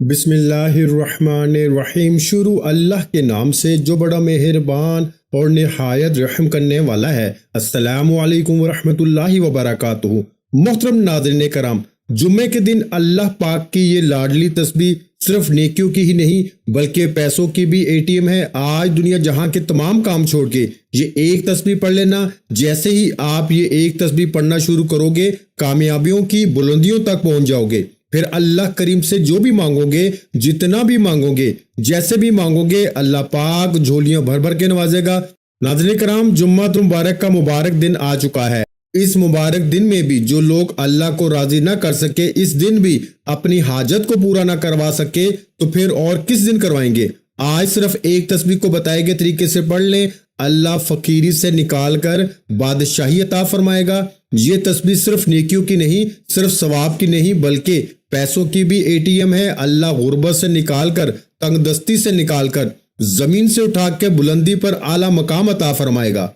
بسم اللہ الرحمن الرحیم۔ شروع اللہ کے نام سے جو بڑا مہربان اور نہایت رحم کرنے والا ہے۔ السلام علیکم ورحمۃ اللہ وبرکاتہ۔ محترم ناظرین کرام، جمعے کے دن اللہ پاک کی یہ لاڈلی تسبیح صرف نیکیوں کی ہی نہیں بلکہ پیسوں کی بھی اے ٹی ایم ہے۔ آج دنیا جہاں کے تمام کام چھوڑ کے یہ ایک تسبیح پڑھ لینا۔ جیسے ہی آپ یہ ایک تسبیح پڑھنا شروع کرو گے، کامیابیوں کی بلندیوں تک پہنچ جاؤ گے۔ پھر اللہ کریم سے جو بھی مانگو گے، جتنا بھی مانگو گے، جیسے بھی مانگو گے، اللہ پاک جھولیاں بھر بھر کے نوازے گا۔ ناظرین کرام، جمعہ مبارک کا مبارک دن آ چکا ہے۔ اس مبارک دن میں بھی جو لوگ اللہ کو راضی نہ کر سکے، اس دن بھی اپنی حاجت کو پورا نہ کروا سکے، تو پھر اور کس دن کروائیں گے؟ آج صرف ایک تسبیح کو بتائے گئے طریقے سے پڑھ لیں، اللہ فقیری سے نکال کر بادشاہی عطا فرمائے گا۔ یہ تسبیح صرف نیکیوں کی نہیں، صرف ثواب کی نہیں بلکہ پیسوں کی بھی اے ٹی ایم ہے۔ اللہ غربت سے نکال کر، تنگ دستی سے نکال کر، زمین سے اٹھا کے بلندی پر اعلیٰ مقام عطا فرمائے گا۔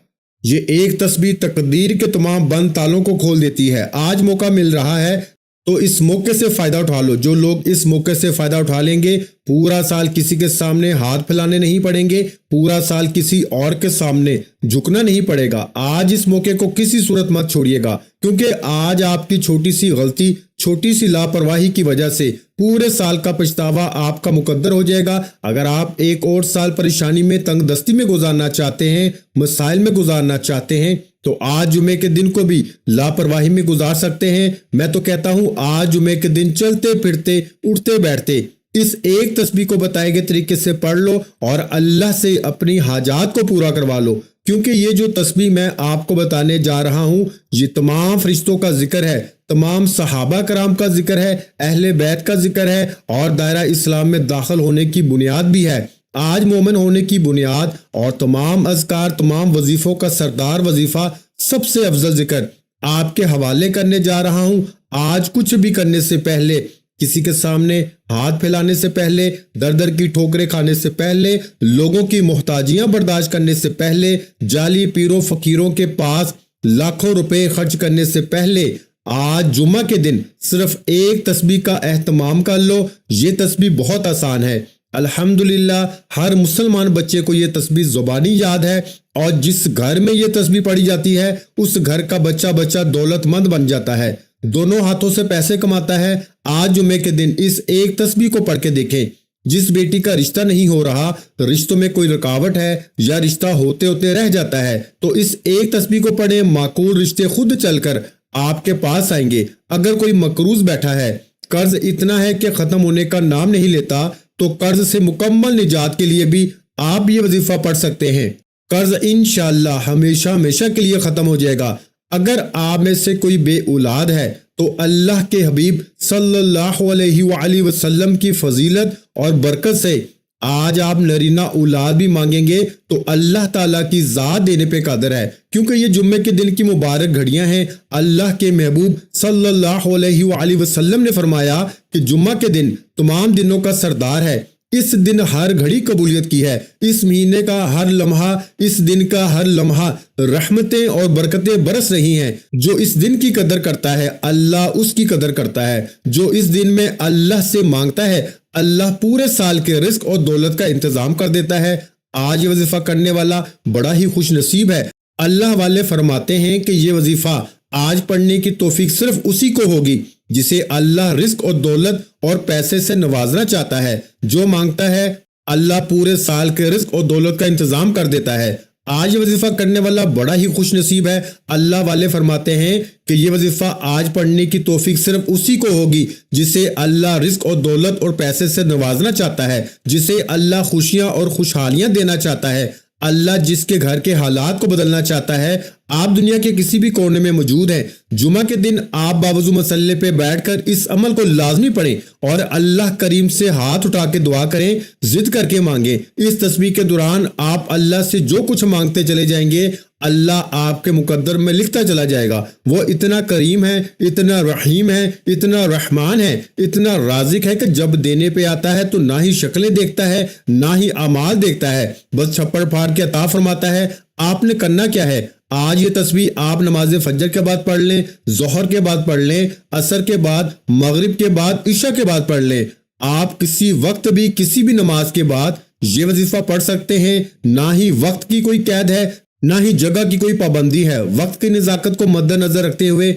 یہ ایک تسبیح تقدیر کے تمام بند تالوں کو کھول دیتی ہے۔ آج موقع مل رہا ہے تو اس موقع سے فائدہ اٹھا لو۔ جو لوگ اس موقع سے فائدہ اٹھا لیں گے، پورا سال کسی کے سامنے ہاتھ پھیلانے نہیں پڑیں گے، پورا سال کسی اور کے سامنے جھکنا نہیں پڑے گا۔ آج اس موقع کو کسی صورت مت چھوڑیے گا، کیونکہ آج آپ کی چھوٹی سی غلطی، چھوٹی سی لاپرواہی کی وجہ سے پورے سال کا پچھتاوا آپ کا مقدر ہو جائے گا۔ اگر آپ ایک اور سال پریشانی میں، تنگ دستی میں گزارنا چاہتے ہیں، مسائل میں گزارنا چاہتے ہیں، تو آج جمعے کے دن کو بھی لاپرواہی میں گزار سکتے ہیں۔ میں تو کہتا ہوں آج جمعے کے دن چلتے پھرتے، اٹھتے بیٹھتے اس ایک تسبیح کو بتائے گئے طریقے سے پڑھ لو اور اللہ سے اپنی حاجات کو پورا کروا لو۔ کیونکہ یہ جو تسبیح میں آپ کو بتانے جا رہا ہوں، یہ تمام فرشتوں کا ذکر ہے، تمام صحابہ کرام کا ذکر ہے، اہل بیت کا ذکر ہے، اور دائرہ اسلام میں داخل ہونے کی بنیاد بھی ہے۔ آج مومن ہونے کی بنیاد اور تمام اذکار، تمام وظیفوں کا سردار وظیفہ، سب سے افضل ذکر آپ کے حوالے کرنے جا رہا ہوں۔ آج کچھ بھی کرنے سے پہلے، کسی کے سامنے ہاتھ پھیلانے سے پہلے، در در کی ٹھوکریں کھانے سے پہلے، لوگوں کی محتاجیاں برداشت کرنے سے پہلے، جعلی پیروں فقیروں کے پاس لاکھوں روپے خرچ کرنے سے پہلے، آج جمعہ کے دن صرف ایک تسبیح کا اہتمام کر لو۔ یہ تسبیح بہت آسان ہے۔ الحمدللہ ہر مسلمان بچے کو یہ تسبیح زبانی یاد ہے، اور جس گھر میں یہ تسبیح پڑھی جاتی ہے اس گھر کا بچہ دولت مند بن جاتا ہے، دونوں ہاتھوں سے پیسے کماتا ہے۔ آج جمعے کے دن اس ایک تسبیح کو پڑھ کے دیکھیں۔ جس بیٹی کا رشتہ نہیں ہو رہا، رشتوں میں کوئی رکاوٹ ہے یا رشتہ ہوتے ہوتے رہ جاتا ہے، تو اس ایک تسبیح کو پڑھیں، معقول رشتے خود چل کر آپ کے پاس آئیں گے۔ اگر کوئی مقروض بیٹھا ہے، قرض اتنا ہے کہ ختم ہونے کا نام نہیں لیتا، تو قرض سے مکمل نجات کے لیے بھی آپ یہ وظیفہ پڑھ سکتے ہیں۔ قرض انشاءاللہ ہمیشہ ہمیشہ کے لیے ختم ہو جائے گا۔ اگر آپ میں سے کوئی بے اولاد ہے تو اللہ کے حبیب صلی اللہ علیہ وآلہ وسلم کی فضیلت اور برکت سے آج آپ نرینہ اولاد بھی مانگیں گے تو اللہ تعالیٰ کی ذات دینے پہ قادر ہے، کیونکہ یہ جمعے کے دن کی مبارک گھڑیاں ہیں۔ اللہ کے محبوب صلی اللہ علیہ وآلہ وسلم نے فرمایا کہ جمعہ کے دن تمام دنوں کا سردار ہے۔ اس دن ہر گھڑی قبولیت کی ہے، اس مہینے کا ہر لمحہ، اس دن کا ہر لمحہ رحمتیں اور برکتیں برس رہی ہیں۔ جو اس دن کی قدر کرتا ہے، اللہ اس کی قدر کرتا ہے۔ جو اس دن میں اللہ سے مانگتا ہے، اللہ پورے سال کے رزق اور دولت کا انتظام کر دیتا ہے۔ آج یہ وظیفہ کرنے والا بڑا ہی خوش نصیب ہے۔ اللہ والے فرماتے ہیں کہ یہ وظیفہ آج پڑھنے کی توفیق صرف اسی کو ہوگی جسے اللہ رزق اور دولت اور پیسے سے نوازنا چاہتا ہے۔ جو مانگتا ہے، اللہ پورے سال کے رزق اور دولت کا انتظام کر دیتا ہے۔ آج یہ وظیفہ کرنے والا بڑا ہی خوش نصیب ہے۔ اللہ والے فرماتے ہیں کہ یہ وظیفہ آج پڑھنے کی توفیق صرف اسی کو ہوگی جسے اللہ رزق اور دولت اور پیسے سے نوازنا چاہتا ہے، جسے اللہ خوشیاں اور خوشحالیاں دینا چاہتا ہے، اللہ جس کے گھر کے حالات کو بدلنا چاہتا ہے۔ آپ دنیا کے کسی بھی کونے میں موجود ہیں، جمعہ کے دن آپ باوضو مسلے پہ بیٹھ کر اس عمل کو لازمی پڑھیں اور اللہ کریم سے ہاتھ اٹھا کے دعا کریں، ضد کر کے مانگیں۔ اس تسبیح کے دوران آپ اللہ سے جو کچھ مانگتے چلے جائیں گے، اللہ آپ کے مقدر میں لکھتا چلا جائے گا۔ وہ اتنا کریم ہے، اتنا رحیم ہے، اتنا رحمان ہے، اتنا رازق ہے کہ جب دینے پہ آتا ہے تو نہ ہی شکلیں دیکھتا ہے، نہ ہی اعمال دیکھتا ہے، بس چھپڑ پھاڑ کے عطا فرماتا ہے۔ آپ نے کرنا کیا ہے؟ آج یہ تسبیح آپ نماز فجر کے بعد پڑھ لیں، ظہر کے بعد پڑھ لیں، عصر کے بعد، مغرب کے بعد، عشاء کے بعد پڑھ لیں۔ آپ کسی وقت بھی کسی بھی نماز کے بعد یہ وظیفہ پڑھ سکتے ہیں۔ نہ ہی وقت کی کوئی قید ہے، نہ ہی جگہ کی کوئی پابندی ہے۔ وقت کی نزاکت کو مد نظر رکھتے ہوئے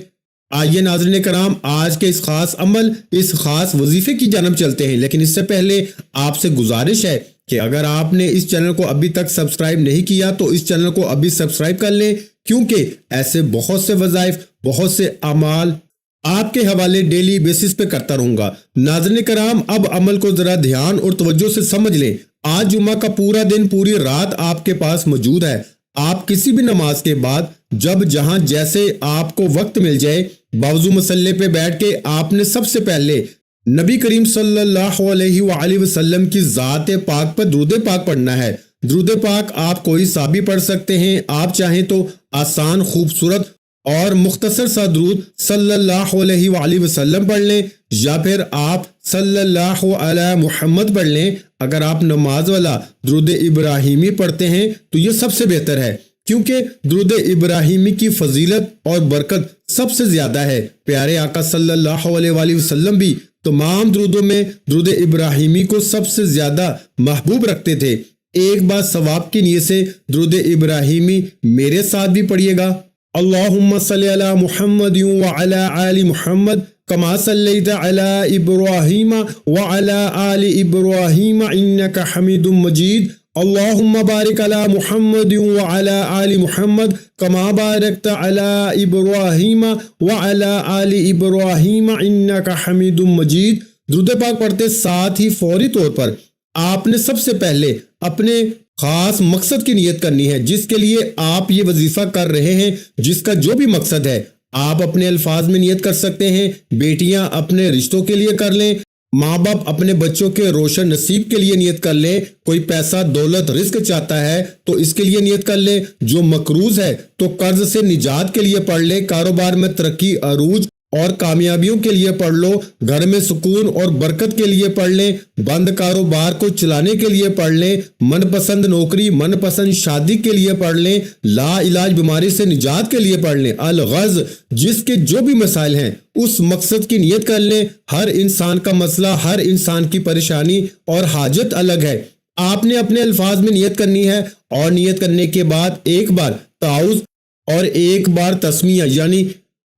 آئیے ناظرین کرام آج کے اس خاص عمل، اس خاص وظیفے کی جانب چلتے ہیں۔ لیکن اس سے پہلے آپ سے گزارش ہے کہ اگر آپ نے اس چینل کو ابھی تک سبسکرائب نہیں کیا تو اس چینل کو ابھی سبسکرائب کر لیں، کیونکہ ایسے بہت سے وظائف، بہت سے اعمال آپ کے حوالے ڈیلی بیسس پہ کرتا رہوں گا۔ ناظرین کرام اب عمل کو ذرا دھیان اور توجہ سے سمجھ لیں۔ آج جمعہ کا پورا دن، پوری رات آپ کے پاس موجود ہے۔ آپ کسی بھی نماز کے بعد جب جہاں جیسے آپ کو وقت مل جائے، باوضو مصلی پہ بیٹھ کے آپ نے سب سے پہلے نبی کریم صلی اللہ علیہ وآلہ وسلم کی ذات پاک پر درود پاک پڑھنا ہے۔ درود پاک آپ کوئی سا بھی پڑھ سکتے ہیں۔ آپ چاہیں تو آسان، خوبصورت اور مختصر سا درود صلی اللہ علیہ وآلہ وسلم پڑھ لیں، یا پھر آپ صلی اللہ علیہ محمد پڑھ لیں۔ اگر آپ نماز والا درود ابراہیمی پڑھتے ہیں تو یہ سب سے بہتر ہے، کیونکہ درود ابراہیمی کی فضیلت اور برکت سب سے زیادہ ہے۔ پیارے آقا صلی اللہ علیہ وآلہ وسلم بھی تمام درودوں میں درود ابراہیمی کو سب سے زیادہ محبوب رکھتے تھے۔ ایک بار ثواب کی نیت سے درود ابراہیمی میرے ساتھ بھی پڑھیے گا۔ اللہم صلی علی محمد وعلی آل محمد کما صلیت علی ابراہیم وعلی آل ابراہیم انک حمید مجید۔ اللہم بارک علی محمد وعلی آل محمد کما بارکت علی ابراہیم وعلی آل ابراہیم انک حمید مجید۔ درود پاک پڑھتے ساتھ ہی فوری طور پر آپ نے سب سے پہلے اپنے خاص مقصد کی نیت کرنی ہے، جس کے لیے آپ یہ وظیفہ کر رہے ہیں، جس کا جو بھی مقصد ہے آپ اپنے الفاظ میں نیت کر سکتے ہیں۔ بیٹیاں اپنے رشتوں کے لیے کر لیں، ماں باپ اپنے بچوں کے روشن نصیب کے لیے نیت کر لیں، کوئی پیسہ دولت رزق چاہتا ہے تو اس کے لیے نیت کر لیں، جو مقروض ہے تو قرض سے نجات کے لیے پڑھ لیں، کاروبار میں ترقی، عروج اور کامیابیوں کے لیے پڑھ لو، گھر میں سکون اور برکت کے لیے پڑھ لیں، بند کاروبار کو چلانے کے لیے پڑھ لیں، من پسند نوکری، من پسند شادی کے لیے پڑھ لیں، لا علاج بیماری سے نجات کے لیے پڑھ لیں، الغرض جس کے جو بھی مسائل ہیں اس مقصد کی نیت کر لیں۔ ہر انسان کا مسئلہ، ہر انسان کی پریشانی اور حاجت الگ ہے۔ آپ نے اپنے الفاظ میں نیت کرنی ہے، اور نیت کرنے کے بعد ایک بار تعوذ اور ایک بار تسمیہ، یعنی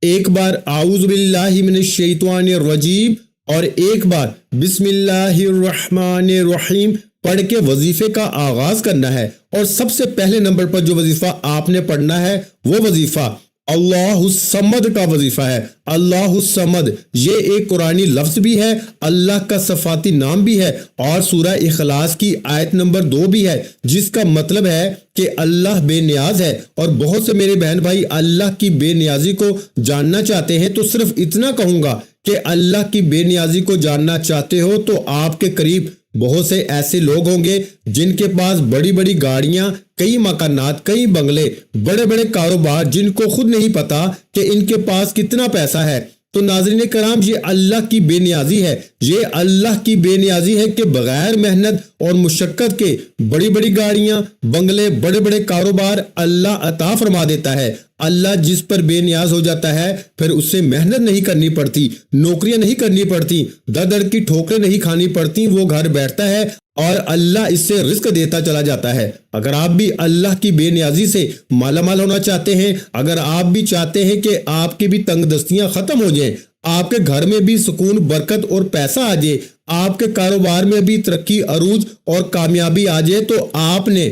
ایک بار اعوذ باللہ من الشیطان الرجیم اور ایک بار بسم اللہ الرحمن الرحیم پڑھ کے وظیفے کا آغاز کرنا ہے۔ اور سب سے پہلے نمبر پر جو وظیفہ آپ نے پڑھنا ہے وہ وظیفہ اللہ الصمد کا وظیفہ ہے۔ اللہ الصمد یہ ایک قرآنی لفظ بھی ہے، اللہ کا صفاتی نام بھی ہے، اور سورہ اخلاص کی آیت نمبر 2 بھی ہے، جس کا مطلب ہے کہ اللہ بے نیاز ہے۔ اور بہت سے میرے بہن بھائی اللہ کی بے نیازی کو جاننا چاہتے ہیں، تو صرف اتنا کہوں گا کہ اللہ کی بے نیازی کو جاننا چاہتے ہو تو آپ کے قریب بہت سے ایسے لوگ ہوں گے جن کے پاس بڑی بڑی گاڑیاں، کئی مکانات، کئی بنگلے، بڑے بڑے کاروبار، جن کو خود نہیں پتا کہ ان کے پاس کتنا پیسہ ہے۔ تو ناظرین کرام یہ اللہ کی بے نیازی ہے، یہ اللہ کی بے نیازی ہے کہ بغیر محنت اور مشقت کے بڑی بڑی گاڑیاں، بنگلے، بڑے بڑے کاروبار اللہ عطا فرما دیتا ہے۔ اللہ جس پر بے نیاز ہو جاتا ہے پھر اس سے محنت نہیں کرنی پڑتی، نوکریاں نہیں کرنی پڑتی، در در کی ٹھوکریں نہیں کھانی پڑتی، وہ گھر بیٹھتا ہے اور اللہ اس سے رزق دیتا چلا جاتا ہے۔ اگر آپ بھی اللہ کی بے نیازی سے مالا مال ہونا چاہتے ہیں، اگر آپ بھی چاہتے ہیں کہ آپ کی بھی تنگ دستیاں ختم ہو جائیں، آپ کے گھر میں بھی سکون، برکت اور پیسہ آ جائے، آپ کے کاروبار میں بھی ترقی، عروج اور کامیابی آ جائے، تو آپ نے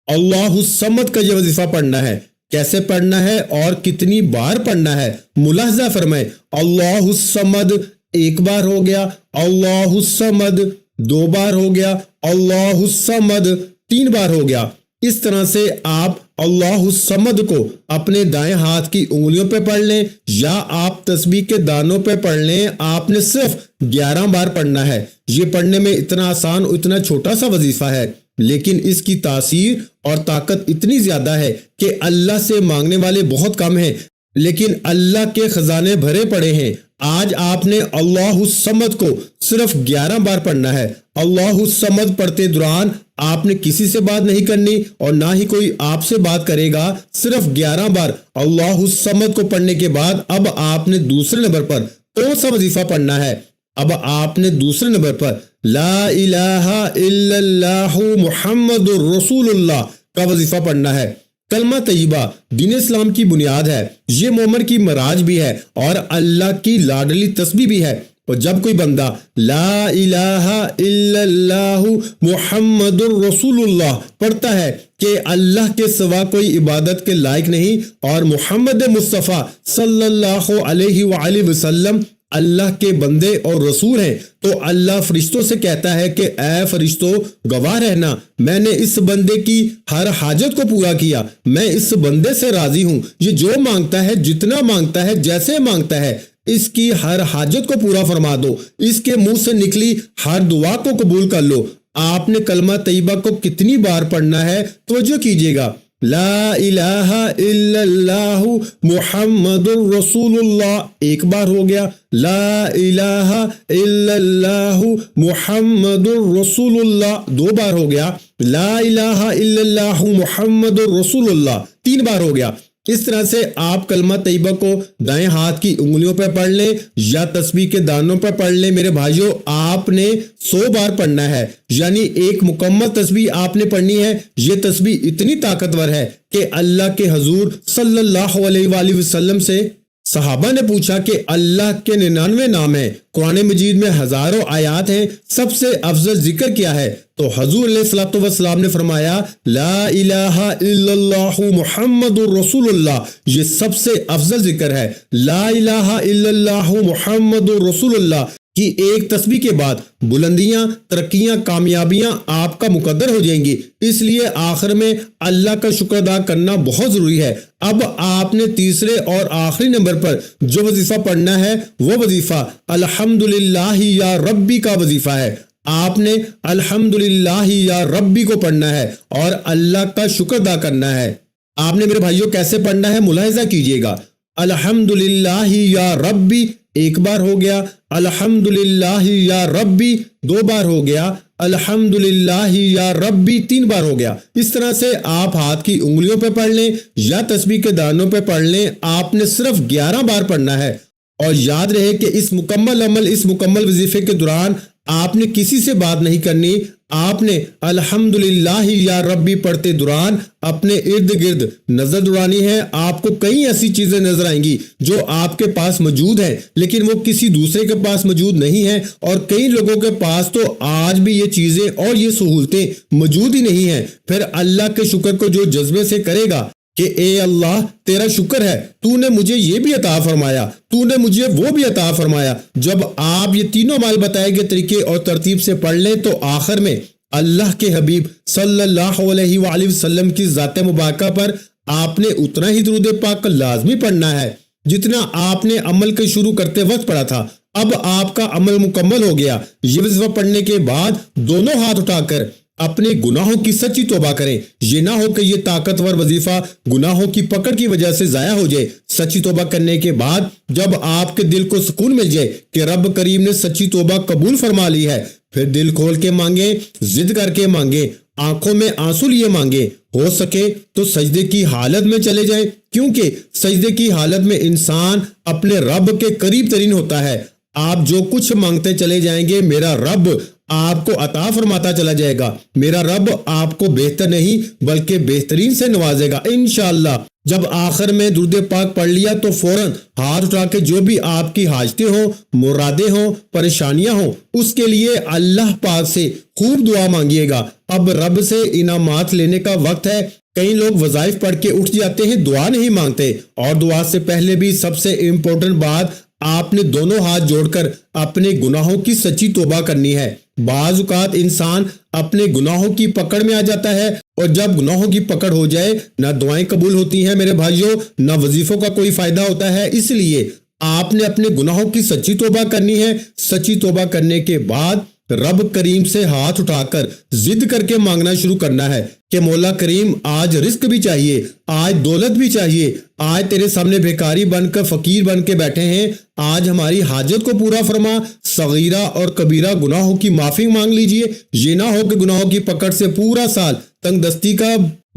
اللہ الصمد کا یہ وظیفہ پڑھنا ہے۔ کیسے پڑھنا ہے اور کتنی بار پڑھنا ہے ملاحظہ فرمائیں۔ اللہ الصمد ایک بار ہو گیا، اللہ الصمد 2 بار ہو گیا، اللہ الصمد 3 بار ہو گیا۔ اس طرح سے آپ اللہ الصمد کو اپنے دائیں ہاتھ کی انگلیوں پہ پڑھ لیں، یا آپ تسبیح کے دانوں پہ پڑھ لیں۔ آپ نے صرف 11 بار پڑھنا ہے۔ یہ پڑھنے میں اتنا آسان، اتنا چھوٹا سا وظیفہ ہے، لیکن اس کی تاثیر اور طاقت اتنی زیادہ ہے کہ اللہ سے مانگنے والے بہت کم ہیں، لیکن اللہ کے خزانے بھرے پڑے ہیں۔ آج آپ نے اللہ الصمد کو صرف 11 بار پڑھنا ہے۔ اللہ الصمد پڑھتے دوران آپ نے کسی سے بات نہیں کرنی اور نہ ہی کوئی آپ سے بات کرے گا۔ صرف 11 بار اللہ الصمد کو پڑھنے کے بعد اب آپ نے دوسرے نمبر پر کون سا وظیفہ پڑھنا ہے؟ اب آپ نے دوسرے نمبر پر لا الہ الا اللہ محمد الرسول اللہ کا وظیفہ پڑھنا ہے۔ کلمہ طیبہ دین اسلام کی بنیاد ہے، یہ مومن کی معراج بھی ہے اور اللہ کی لاڈلی تسبیح بھی ہے۔ اور جب کوئی بندہ لا الہ الا اللہ محمد الرسول اللہ پڑھتا ہے کہ اللہ کے سوا کوئی عبادت کے لائق نہیں اور محمد مصطفیٰ صلی اللہ علیہ وآلہ وسلم اللہ کے بندے اور رسول ہیں، تو اللہ فرشتوں سے کہتا ہے کہ اے فرشتوں گواہ رہنا، میں نے اس بندے کی ہر حاجت کو پورا کیا، میں اس بندے سے راضی ہوں، یہ جو مانگتا ہے، جتنا مانگتا ہے، جیسے مانگتا ہے، اس کی ہر حاجت کو پورا فرما دو، اس کے منہ سے نکلی ہر دعا کو قبول کر لو۔ آپ نے کلمہ طیبہ کو کتنی بار پڑھنا ہے توجہ کیجیے گا۔ لا الہ الا اللہ محمد الرسول اللہ ایک بار ہو گیا، لا الہ الا اللہ محمد الرسول اللہ دو بار ہو گیا، لا الہ الا اللہ محمد الرسول اللہ تین بار ہو گیا۔ اس طرح سے آپ کلمہ طیبہ کو دائیں ہاتھ کی انگلیوں پہ پڑھ لیں یا تسبیح کے دانوں پہ پڑھ لیں۔ میرے بھائیوں، آپ نے 100 بار پڑھنا ہے، یعنی ایک مکمل تسبیح آپ نے پڑھنی ہے۔ یہ تسبیح اتنی طاقتور ہے کہ اللہ کے حضور صلی اللہ علیہ وآلہ وسلم سے صحابہ نے پوچھا کہ اللہ کے 99 نام ہیں، قرآن مجید میں ہزاروں آیات ہیں، سب سے افضل ذکر کیا ہے؟ تو حضور علیہ الصلوۃ والسلام نے فرمایا لا الہ الا اللہ محمد الرسول اللہ، یہ سب سے افضل ذکر ہے۔ لا الہ الا اللہ محمد الرسول اللہ کی ایک تسبیح کے بعد بلندیاں، ترقیاں، کامیابیاں آپ کا مقدر ہو جائیں گی۔ اس لیے آخر میں اللہ کا شکر ادا کرنا بہت ضروری ہے۔ اب آپ نے تیسرے اور آخری نمبر پر جو وظیفہ پڑھنا ہے وہ وظیفہ الحمدللہ یا ربی کا وظیفہ ہے۔ آپ نے الحمدللہ یا ربی کو پڑھنا ہے اور اللہ کا شکر ادا کرنا ہے۔ آپ نے میرے بھائیوں کیسے پڑھنا ہے ملاحظہ کیجئے گا۔ الحمدللہ یا ربی ایک بار ہو گیا، الحمدللہ یا ربی دو بار ہو گیا، الحمدللہ یا ربی تین بار ہو گیا۔ اس طرح سے آپ ہاتھ کی انگلیوں پہ پڑھ لیں یا تسبیح کے دانوں پہ پڑھ لیں، آپ نے صرف 11 بار پڑھنا ہے۔ اور یاد رہے کہ اس مکمل وظیفے کے دوران آپ نے کسی سے بات نہیں کرنی۔ آپ نے الحمدللہ یا ربی پڑھتے دوران اپنے ارد گرد نظر دوڑانی ہے۔ آپ کو کئی ایسی چیزیں نظر آئیں گی جو آپ کے پاس موجود ہیں لیکن وہ کسی دوسرے کے پاس موجود نہیں ہیں، اور کئی لوگوں کے پاس تو آج بھی یہ چیزیں اور یہ سہولتیں موجود ہی نہیں ہیں۔ پھر اللہ کے شکر کو جو جذبے سے کرے گا کہ اے اللہ تیرا شکر ہے، تو نے مجھے یہ بھی عطا فرمایا، تو نے مجھے وہ بھی عطا فرمایا۔ جب آپ یہ تینوں مال بتائے گئے طریقے اور ترتیب سے پڑھ لیں تو آخر میں اللہ کے حبیب صلی اللہ علیہ وآلہ وسلم کی ذات مبارکہ پر آپ نے اتنا ہی درود پاک لازمی پڑھنا ہے جتنا آپ نے عمل کے شروع کرتے وقت پڑھا تھا۔ اب آپ کا عمل مکمل ہو گیا۔ یہ وظیفہ پڑھنے کے بعد دونوں ہاتھ اٹھا کر اپنے گناہوں کی سچی توبہ کریں۔ یہ نہ ہو کہ یہ طاقتور وظیفہ گناہوں کی پکڑ کی وجہ سے ضائع ہو جائے۔ سچی توبہ کرنے کے بعد جب آپ کے دل کو سکون مل جائے کہ رب کریم نے سچی توبہ قبول فرما لی ہے، پھر دل کھول کے مانگیں، ضد کر کے مانگیں، آنکھوں میں آنسو لیے مانگیں۔ ہو سکے تو سجدے کی حالت میں چلے جائیں، کیونکہ سجدے کی حالت میں انسان اپنے رب کے قریب ترین ہوتا ہے۔ آپ جو کچھ مانگتے چلے جائیں گے میرا رب آپ کو عطا فرماتا چلا جائے گا۔ میرا رب آپ کو بہتر نہیں بلکہ بہترین سے نوازے گا انشاءاللہ۔ جب آخر میں درود پاک پڑھ لیا تو فوراً ہاتھ اٹھا کے جو بھی آپ کی حاجتیں ہوں، مرادیں ہوں، پریشانیاں ہوں، اس کے لیے اللہ پاک سے خوب دعا مانگیے گا۔ اب رب سے انعامات لینے کا وقت ہے۔ کئی لوگ وظائف پڑھ کے اٹھ جاتے ہیں، دعا نہیں مانگتے، اور دعا سے پہلے بھی سب سے امپورٹنٹ بات آپ نے دونوں ہاتھ جوڑ کر اپنے گناہوں کی سچی توبہ کرنی ہے۔ بعض اوقات انسان اپنے گناہوں کی پکڑ میں آ جاتا ہے، اور جب گناہوں کی پکڑ ہو جائے نہ دعائیں قبول ہوتی ہیں میرے بھائیوں، نہ وظیفوں کا کوئی فائدہ ہوتا ہے۔ اس لیے آپ نے اپنے گناہوں کی سچی توبہ کرنی ہے۔ سچی توبہ کرنے کے بعد رب کریم سے ہاتھ اٹھا کر ضد کر کے مانگنا شروع کرنا ہے کہ مولا کریم آج رزق بھی چاہیے، آج دولت بھی چاہیے، آج تیرے سامنے بھیکاری بن کر فقیر بن کے بیٹھے ہیں، آج ہماری حاجت کو پورا فرما، صغیرہ اور کبیرہ گناہوں کی معافی مانگ لیجئے۔ یہ نہ ہو کہ گناہوں کی پکڑ سے پورا سال تنگ دستی کا